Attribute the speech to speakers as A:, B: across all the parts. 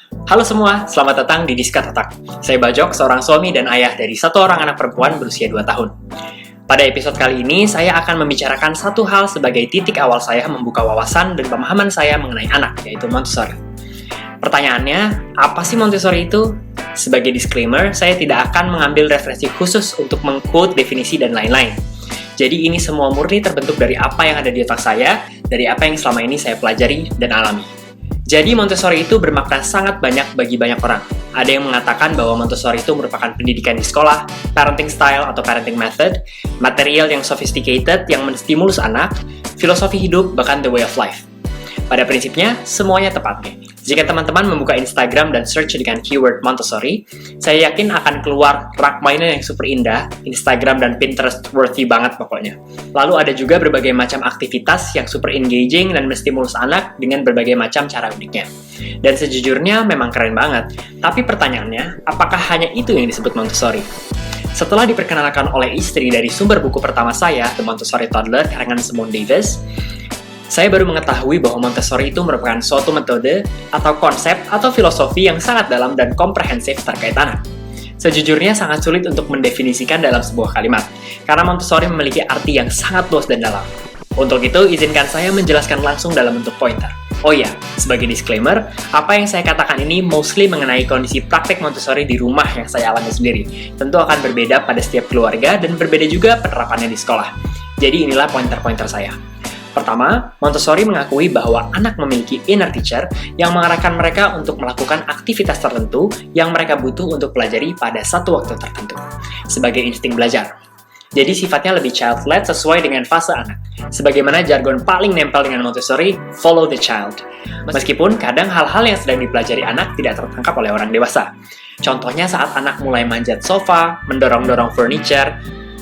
A: Halo semua, selamat datang di Diskat Otak. Saya Bajok, seorang suami dan ayah dari satu orang anak perempuan berusia 2 tahun. Pada episode kali ini, saya akan membicarakan satu hal sebagai titik awal saya membuka wawasan dan pemahaman saya mengenai anak, yaitu Montessori. Pertanyaannya, apa sih Montessori itu? Sebagai disclaimer, saya tidak akan mengambil referensi khusus untuk meng-quote definisi dan lain-lain. Jadi ini semua murni terbentuk dari apa yang ada di otak saya, dari apa yang selama ini saya pelajari dan alami. Jadi Montessori itu bermakna sangat banyak bagi banyak orang. Ada yang mengatakan bahwa Montessori itu merupakan pendidikan di sekolah, parenting style atau parenting method, material yang sophisticated yang menstimulus anak, filosofi hidup, bahkan the way of life. Pada prinsipnya, semuanya tepat. Jika teman-teman membuka Instagram dan search dengan keyword Montessori, saya yakin akan keluar rak mainan yang super indah, Instagram dan Pinterest worthy banget pokoknya. Lalu ada juga berbagai macam aktivitas yang super engaging dan menstimulus anak dengan berbagai macam cara uniknya. Dan sejujurnya memang keren banget. Tapi pertanyaannya, apakah hanya itu yang disebut Montessori? Setelah diperkenalkan oleh istri dari sumber buku pertama saya, The Montessori Toddler, karangan Simone Davis, saya baru mengetahui bahwa Montessori itu merupakan suatu metode, atau konsep, atau filosofi yang sangat dalam dan komprehensif terkait anak. Sejujurnya sangat sulit untuk mendefinisikan dalam sebuah kalimat, karena Montessori memiliki arti yang sangat luas dan dalam. Untuk itu, izinkan saya menjelaskan langsung dalam bentuk pointer. Oh iya, sebagai disclaimer, apa yang saya katakan ini mostly mengenai kondisi praktek Montessori di rumah yang saya alami sendiri. Tentu akan berbeda pada setiap keluarga dan berbeda juga penerapannya di sekolah. Jadi inilah pointer-pointer saya. Pertama, Montessori mengakui bahwa anak memiliki inner teacher yang mengarahkan mereka untuk melakukan aktivitas tertentu yang mereka butuh untuk pelajari pada satu waktu tertentu, sebagai insting belajar. Jadi sifatnya lebih child-led sesuai dengan fase anak. Sebagaimana jargon paling nempel dengan Montessori, follow the child. Meskipun kadang hal-hal yang sedang dipelajari anak tidak tertangkap oleh orang dewasa. Contohnya saat anak mulai manjat sofa, mendorong-dorong furniture,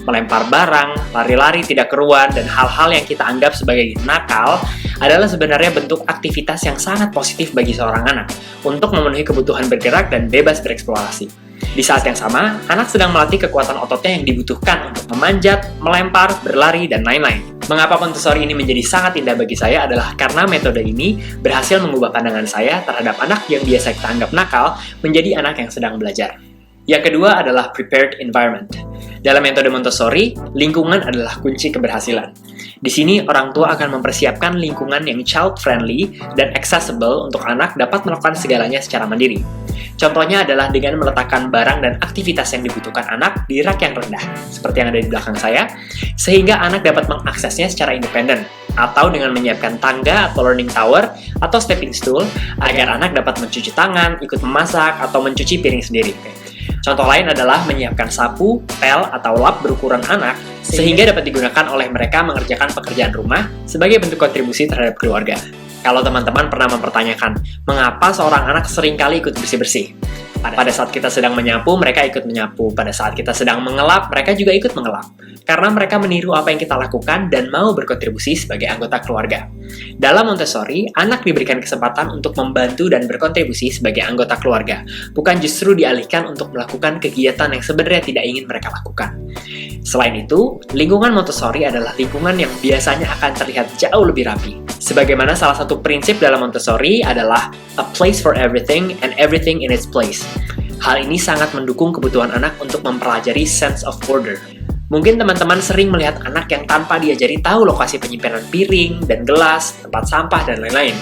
A: melempar barang, lari-lari tidak keruan, dan hal-hal yang kita anggap sebagai nakal adalah sebenarnya bentuk aktivitas yang sangat positif bagi seorang anak untuk memenuhi kebutuhan bergerak dan bebas bereksplorasi. Di saat yang sama, anak sedang melatih kekuatan ototnya yang dibutuhkan untuk memanjat, melempar, berlari, dan lain-lain. Mengapa Montessori ini menjadi sangat indah bagi saya adalah karena metode ini berhasil mengubah pandangan saya terhadap anak yang biasa kita anggap nakal menjadi anak yang sedang belajar. Yang kedua adalah prepared environment. Dalam metode Montessori, lingkungan adalah kunci keberhasilan. Di sini, orang tua akan mempersiapkan lingkungan yang child-friendly dan accessible untuk anak dapat melakukan segalanya secara mandiri. Contohnya adalah dengan meletakkan barang dan aktivitas yang dibutuhkan anak di rak yang rendah, seperti yang ada di belakang saya, sehingga anak dapat mengaksesnya secara independen, atau dengan menyiapkan tangga atau learning tower atau stepping stool, agar anak dapat mencuci tangan, ikut memasak, atau mencuci piring sendiri. Contoh lain adalah menyiapkan sapu, pel, atau lap berukuran anak, sehingga dapat digunakan oleh mereka mengerjakan pekerjaan rumah sebagai bentuk kontribusi terhadap keluarga. Kalau teman-teman pernah mempertanyakan, mengapa seorang anak seringkali ikut bersih-bersih? Pada saat kita sedang menyapu, mereka ikut menyapu. Pada saat kita sedang mengelap, mereka juga ikut mengelap. Karena mereka meniru apa yang kita lakukan dan mau berkontribusi sebagai anggota keluarga. Dalam Montessori, anak diberikan kesempatan untuk membantu dan berkontribusi sebagai anggota keluarga, bukan justru dialihkan untuk melakukan kegiatan yang sebenarnya tidak ingin mereka lakukan. Selain itu, lingkungan Montessori adalah lingkungan yang biasanya akan terlihat jauh lebih rapi. Sebagaimana salah satu prinsip dalam Montessori adalah a place for everything and everything in its place. Hal ini sangat mendukung kebutuhan anak untuk mempelajari sense of order. Mungkin teman-teman sering melihat anak yang tanpa diajari tahu lokasi penyimpanan piring dan gelas, tempat sampah, dan lain-lain.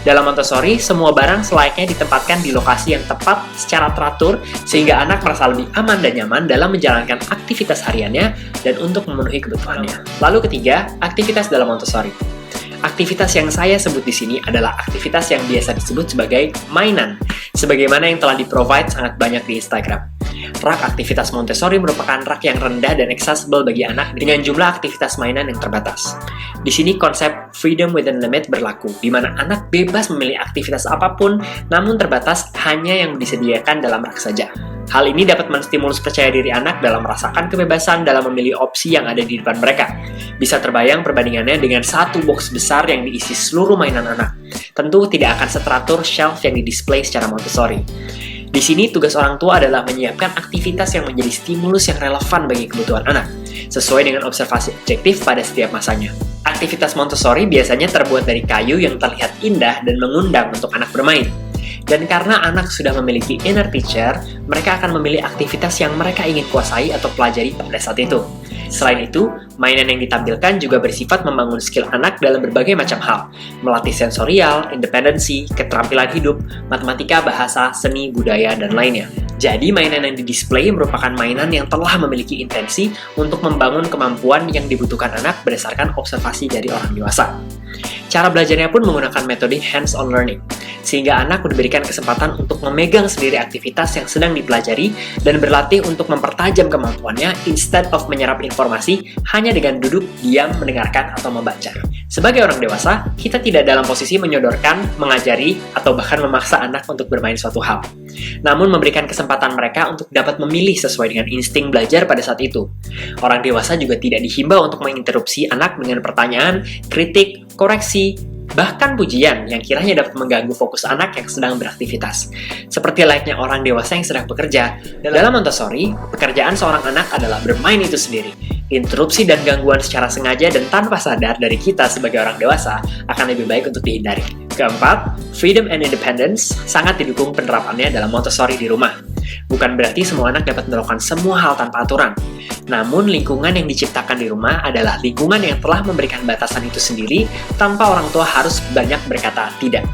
A: Dalam Montessori, semua barang selayaknya ditempatkan di lokasi yang tepat secara teratur sehingga anak merasa lebih aman dan nyaman dalam menjalankan aktivitas hariannya dan untuk memenuhi kebutuhannya. Lalu ketiga, aktivitas dalam Montessori. Aktivitas yang saya sebut di sini adalah aktivitas yang biasa disebut sebagai mainan, sebagaimana yang telah di-provide sangat banyak di Instagram. Rak aktivitas Montessori merupakan rak yang rendah dan accessible bagi anak dengan jumlah aktivitas mainan yang terbatas. Di sini konsep freedom within limit berlaku, di mana anak bebas memilih aktivitas apapun, namun terbatas hanya yang disediakan dalam rak saja. Hal ini dapat menstimulus percaya diri anak dalam merasakan kebebasan dalam memilih opsi yang ada di depan mereka. Bisa terbayang perbandingannya dengan satu box besar yang diisi seluruh mainan anak. Tentu tidak akan seteratur shelf yang didisplay secara Montessori. Di sini tugas orang tua adalah menyiapkan aktivitas yang menjadi stimulus yang relevan bagi kebutuhan anak, sesuai dengan observasi objektif pada setiap masanya. Aktivitas Montessori biasanya terbuat dari kayu yang terlihat indah dan mengundang untuk anak bermain. Dan karena anak sudah memiliki inner teacher, mereka akan memilih aktivitas yang mereka ingin kuasai atau pelajari pada saat itu. Selain itu, mainan yang ditampilkan juga bersifat membangun skill anak dalam berbagai macam hal, melatih sensorial, independensi, keterampilan hidup, matematika, bahasa, seni, budaya, dan lainnya. Jadi, mainan yang didisplay merupakan mainan yang telah memiliki intensi untuk membangun kemampuan yang dibutuhkan anak berdasarkan observasi dari orang dewasa. Cara belajarnya pun menggunakan metode hands-on learning, sehingga anak diberikan kesempatan untuk memegang sendiri aktivitas yang sedang dipelajari dan berlatih untuk mempertajam kemampuannya instead of menyerap informasi hanya dengan duduk, diam, mendengarkan, atau membaca. Sebagai orang dewasa, kita tidak dalam posisi menyodorkan, mengajari, atau bahkan memaksa anak untuk bermain suatu hal. Namun memberikan kesempatan mereka untuk dapat memilih sesuai dengan insting belajar pada saat itu. Orang dewasa juga tidak dihimbau untuk menginterupsi anak dengan pertanyaan, kritik, koreksi, bahkan pujian yang kiranya dapat mengganggu fokus anak yang sedang beraktivitas. Seperti layaknya orang dewasa yang sedang bekerja, dalam Montessori, pekerjaan seorang anak adalah bermain itu sendiri. Interupsi dan gangguan secara sengaja dan tanpa sadar dari kita sebagai orang dewasa akan lebih baik untuk dihindari. Keempat, freedom and independence sangat didukung penerapannya dalam Montessori di rumah. Bukan berarti semua anak dapat melakukan semua hal tanpa aturan. Namun, lingkungan yang diciptakan di rumah adalah lingkungan yang telah memberikan batasan itu sendiri tanpa orang tua harus banyak berkata tidak.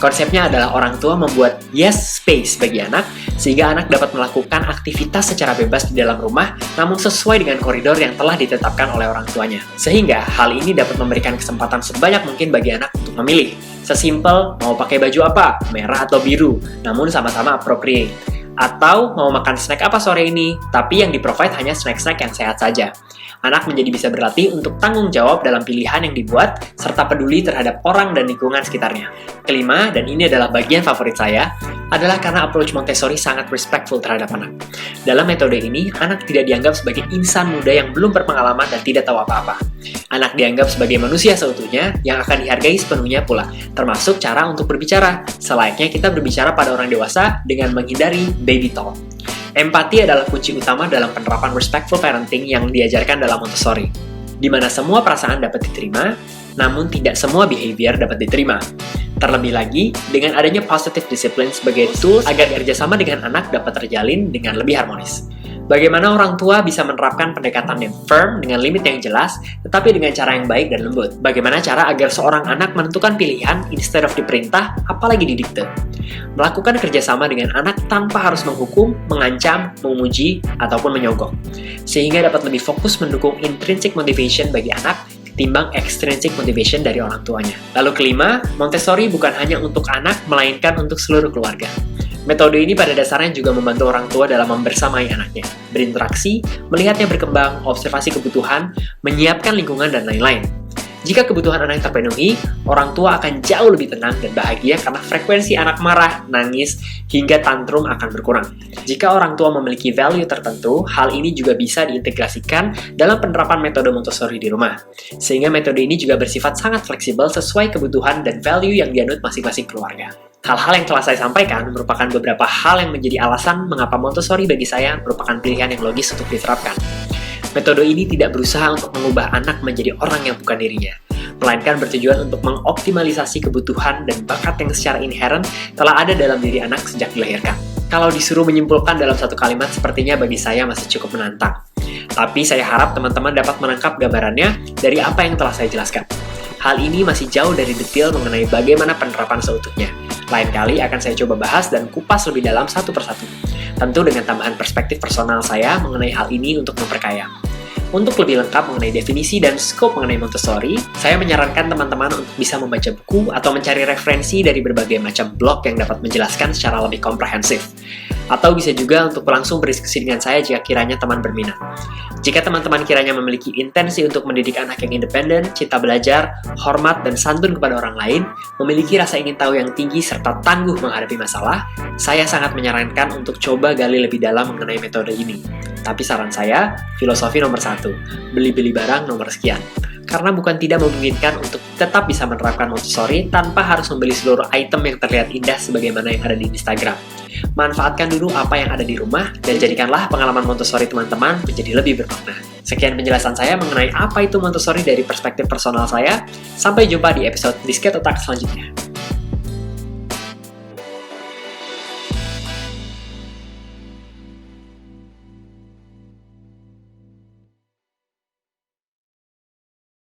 A: Konsepnya adalah orang tua membuat yes space bagi anak, sehingga anak dapat melakukan aktivitas secara bebas di dalam rumah, namun sesuai dengan koridor yang telah ditetapkan oleh orang tuanya. Sehingga hal ini dapat memberikan kesempatan sebanyak mungkin bagi anak untuk memilih. Sesimpel mau pakai baju apa, merah atau biru, namun sama-sama appropriate. Atau mau makan snack apa sore ini, tapi yang di-provide hanya snack-snack yang sehat saja. Anak menjadi bisa berlatih untuk tanggung jawab dalam pilihan yang dibuat, serta peduli terhadap orang dan lingkungan sekitarnya. Kelima, dan ini adalah bagian favorit saya, adalah karena approach Montessori sangat respectful terhadap anak. Dalam metode ini, anak tidak dianggap sebagai insan muda yang belum berpengalaman dan tidak tahu apa-apa. Anak dianggap sebagai manusia seutuhnya yang akan dihargai sepenuhnya pula, termasuk cara untuk berbicara, selayaknya kita berbicara pada orang dewasa dengan menghindari baby talk. Empati adalah kunci utama dalam penerapan respectful parenting yang diajarkan dalam Montessori, di mana semua perasaan dapat diterima, namun tidak semua behavior dapat diterima. Terlebih lagi, dengan adanya positive discipline sebagai tools agar kerjasama dengan anak dapat terjalin dengan lebih harmonis. Bagaimana orang tua bisa menerapkan pendekatan yang firm dengan limit yang jelas, tetapi dengan cara yang baik dan lembut. Bagaimana cara agar seorang anak menentukan pilihan instead of diperintah, apalagi didikte. Melakukan kerjasama dengan anak tanpa harus menghukum, mengancam, memuji, ataupun menyogok. Sehingga dapat lebih fokus mendukung intrinsic motivation bagi anak, ketimbang extrinsic motivation dari orang tuanya. Lalu kelima, Montessori bukan hanya untuk anak, melainkan untuk seluruh keluarga. Metode ini pada dasarnya juga membantu orang tua dalam membersamai anaknya, berinteraksi, melihatnya berkembang, observasi kebutuhan, menyiapkan lingkungan, dan lain-lain. Jika kebutuhan anak terpenuhi, orang tua akan jauh lebih tenang dan bahagia karena frekuensi anak marah, nangis, hingga tantrum akan berkurang. Jika orang tua memiliki value tertentu, hal ini juga bisa diintegrasikan dalam penerapan metode Montessori di rumah. Sehingga metode ini juga bersifat sangat fleksibel sesuai kebutuhan dan value yang dianut masing-masing keluarga. Hal-hal yang telah saya sampaikan merupakan beberapa hal yang menjadi alasan mengapa Montessori bagi saya merupakan pilihan yang logis untuk diterapkan. Metode ini tidak berusaha untuk mengubah anak menjadi orang yang bukan dirinya, melainkan bertujuan untuk mengoptimalisasi kebutuhan dan bakat yang secara inherent telah ada dalam diri anak sejak dilahirkan. Kalau disuruh menyimpulkan dalam satu kalimat, sepertinya bagi saya masih cukup menantang. Tapi saya harap teman-teman dapat menangkap gambarannya dari apa yang telah saya jelaskan. Hal ini masih jauh dari detail mengenai bagaimana penerapan seutuhnya. Lain kali akan saya coba bahas dan kupas lebih dalam satu persatu. Tentu dengan tambahan perspektif personal saya mengenai hal ini untuk memperkaya. Untuk lebih lengkap mengenai definisi dan scope mengenai Montessori, saya menyarankan teman-teman untuk bisa membaca buku atau mencari referensi dari berbagai macam blog yang dapat menjelaskan secara lebih komprehensif. Atau bisa juga untuk langsung berdiskusi dengan saya jika kiranya teman berminat. Jika teman-teman kiranya memiliki intensi untuk mendidik anak yang independen, cinta belajar, hormat, dan santun kepada orang lain, memiliki rasa ingin tahu yang tinggi serta tangguh menghadapi masalah, saya sangat menyarankan untuk coba gali lebih dalam mengenai metode ini. Tapi saran saya, filosofi nomor 1, beli-beli barang nomor sekian. Karena bukan tidak memungkinkan untuk tetap bisa menerapkan Montessori tanpa harus membeli seluruh item yang terlihat indah sebagaimana yang ada di Instagram. Manfaatkan dulu apa yang ada di rumah dan jadikanlah pengalaman Montessori teman-teman menjadi lebih bermakna. Sekian penjelasan saya mengenai apa itu Montessori dari perspektif personal saya. Sampai jumpa di episode Disket Otak selanjutnya.